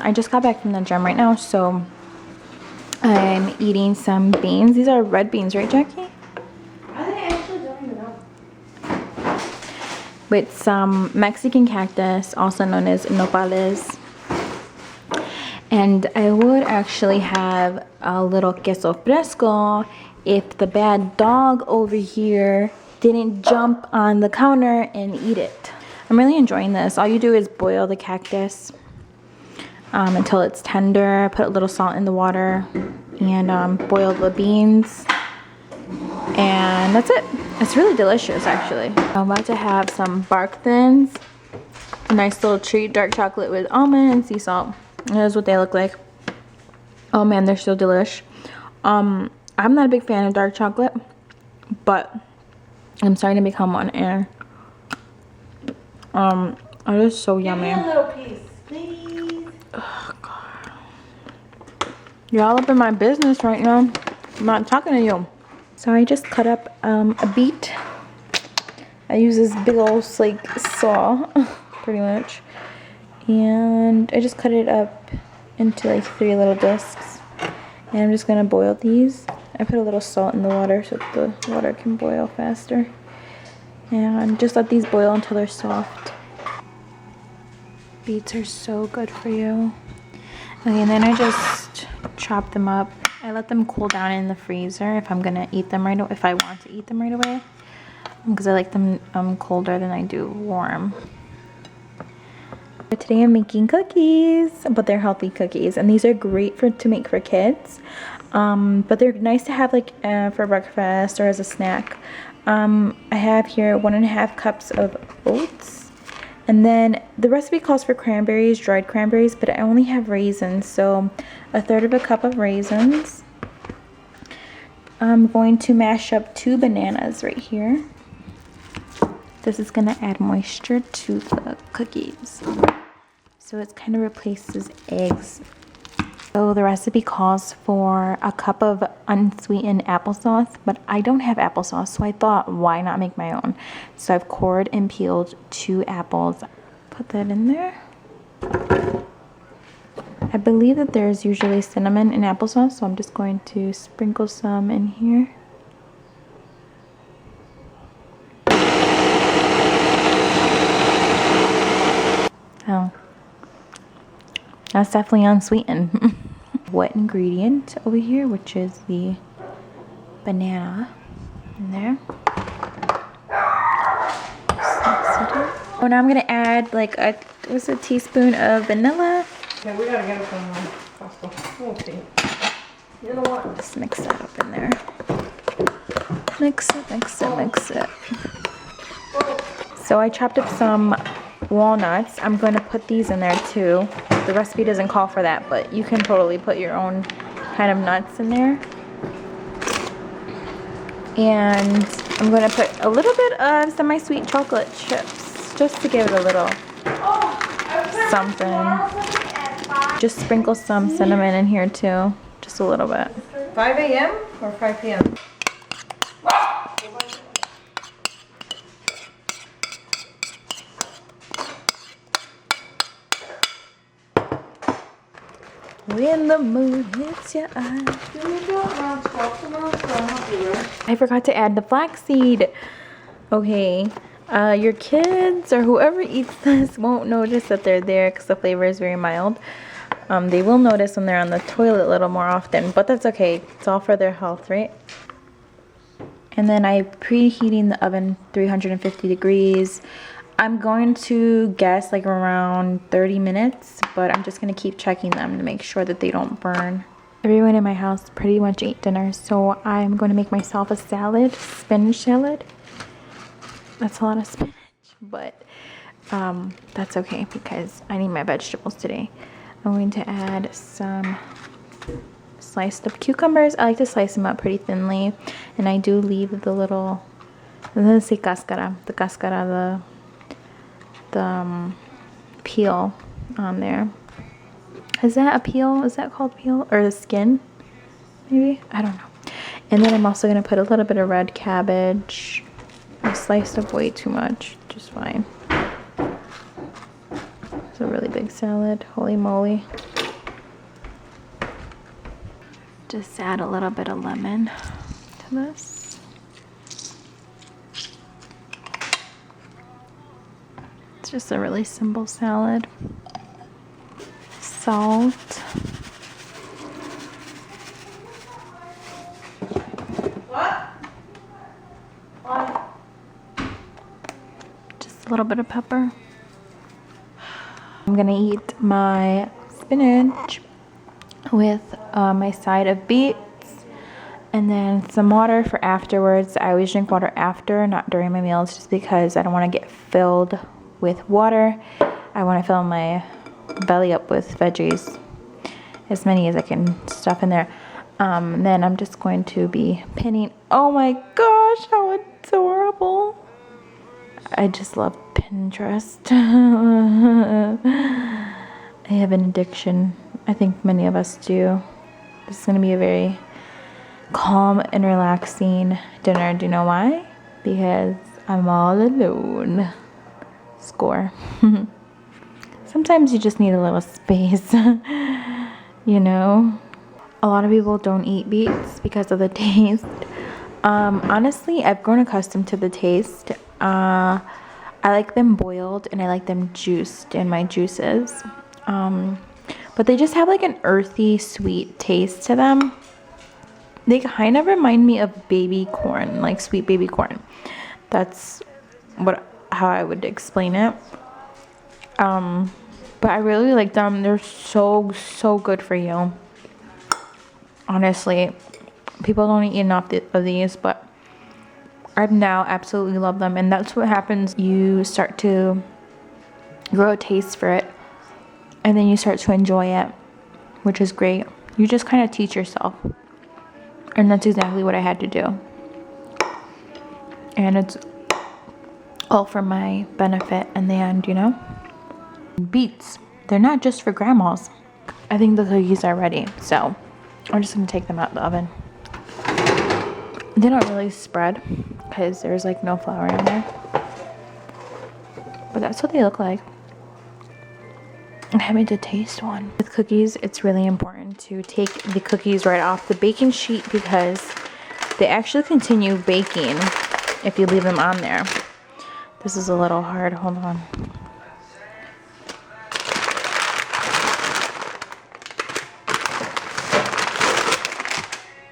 I just got back from the gym right now, so I'm eating some beans. These are red beans, right, Jackie? I actually don't even know. With some Mexican cactus, also known as nopales. And I would actually have a little queso fresco if the bad dog over here didn't jump on the counter and eat it. I'm really enjoying this. All you do is boil the cactus until it's tender. Put a little salt in the water and boil the beans. And that's it. It's really delicious, actually. I'm about to have some bark thins. A nice little treat, dark chocolate with almond and sea salt. Here's what they look like. Oh man, they're so delish. I'm not a big fan of dark chocolate, but I'm starting to become one, and it is so yummy. Give me a little piece, please. Oh, God. You're all up in my business right now. I'm not talking to you. So I just cut up a beet. I use this big old like saw, pretty much. And I just cut it up into like 3 little discs. And I'm just gonna boil these. I put a little salt in the water so that the water can boil faster. And just let these boil until they're soft. Beets are so good for you. Okay, and then I just chop them up. I let them cool down in the freezer if I'm gonna eat them right away, if I want to eat them right away. Because I like them colder than I do warm. Today I'm making cookies, but they're healthy cookies, and these are great to make for kids. But they're nice to have like for breakfast or as a snack. I have here 1.5 cups of oats, and then the recipe calls for cranberries, dried cranberries, but I only have raisins, so 1/3 cup of raisins. I'm going to mash up 2 bananas right here. This is gonna add moisture to the cookies, so it kind of replaces eggs. So the recipe calls for 1 cup of unsweetened applesauce, but I don't have applesauce, so I thought, why not make my own? So I've cored and peeled 2 apples. Put that in there. I believe that there's usually cinnamon in applesauce, so I'm just going to sprinkle some in here. Oh, that's definitely unsweetened. Wet ingredient over here, which is the banana in there. Oh, now I'm gonna add like a teaspoon of vanilla. Okay, we gotta get it from Costco. We'll see. You know what? Just mix that up in there. Mix it, mix it, mix it. So I chopped up some walnuts. I'm going to put these in there too. The recipe doesn't call for that, but you can totally put your own kind of nuts in there. And I'm going to put a little bit of semi-sweet chocolate chips just to give it a little something. Just sprinkle some cinnamon in here too, just a little bit. 5 a.m. or 5 p.m.? When the moon hits your eyes. I forgot to add the flaxseed. Okay, your kids or whoever eats this won't notice that they're there because the flavor is very mild. They will notice when they're on the toilet a little more often, but that's okay. It's all for their health, right? And then I'm preheating the oven 350 degrees. I'm going to guess like around 30 minutes, but I'm just going to keep checking them to make sure that they don't burn. Everyone in my house pretty much ate dinner, so I'm going to make myself a salad, spinach salad. That's a lot of spinach, but that's okay because I need my vegetables today. I'm going to add some sliced up cucumbers. I like to slice them up pretty thinly, and I do leave the little, let's say cascara, the peel on there. Is that a peel? Is that called peel? Or the skin? Maybe? I don't know. And then I'm also going to put a little bit of red cabbage. I sliced up way too much, which is fine. It's a really big salad. Holy moly. Just add a little bit of lemon to this. It's just a really simple salad. Salt. What? What? Just a little bit of pepper. I'm gonna eat my spinach with my side of beets and then some water for afterwards. I always drink water after, not during my meals, just because I don't want to get filled with water. I want to fill my belly up with veggies, as many as I can stuff in there. Then I'm just going to be pinning. Oh my gosh, how adorable. I just love Pinterest. I have an addiction. I think many of us do. This is going to be a very calm and relaxing dinner. Do you know why? Because I'm all alone. Score. Sometimes you just need a little space. You know? A lot of people don't eat beets because of the taste. Honestly, I've grown accustomed to the taste. I like them boiled and I like them juiced in my juices. But they just have like an earthy, sweet taste to them. They kind of remind me of baby corn, like sweet baby corn. That's how I would explain it. But I really like them. They're so good for you. Honestly, people don't eat enough of these, but I've now absolutely love them. And that's what happens. You start to grow a taste for it, and then you start to enjoy it, which is great. You just kind of teach yourself. And that's exactly what I had to do. And it's all for my benefit in the end, you know? Beets, they're not just for grandmas. I think the cookies are ready, so I'm just gonna take them out of the oven. They don't really spread because there's like no flour in there. But that's what they look like. I'm having to taste one. With cookies, it's really important to take the cookies right off the baking sheet because they actually continue baking if you leave them on there. This is a little hard. Hold on.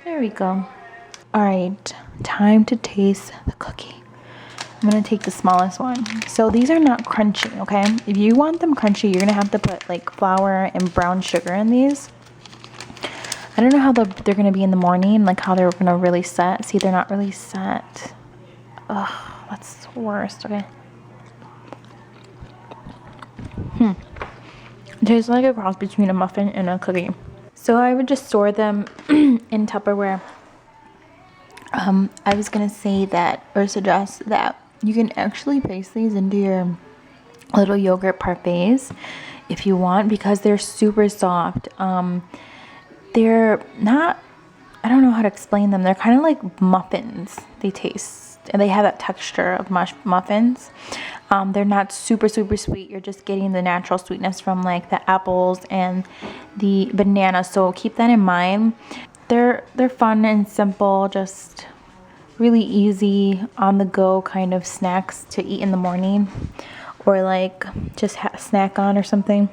There we go. Alright, time to taste the cookie. I'm going to take the smallest one. So these are not crunchy, okay? If you want them crunchy, you're going to have to put like flour and brown sugar in these. I don't know how they're going to be in the morning, like how they're going to really set. See, they're not really set. Ugh, that's the worst, okay? It tastes like a cross between a muffin and a cookie. So I would just store them in Tupperware. I was going to say that, or suggest that you can actually place these into your little yogurt parfaits if you want, because they're super soft. They're not, I don't know how to explain them. They're kind of like muffins. They taste, and they have that texture of muffins. They're not super sweet. You're just getting the natural sweetness from like the apples and the banana. So keep that in mind. They're fun and simple, just really easy on the go kind of snacks to eat in the morning, or like just snack on or something.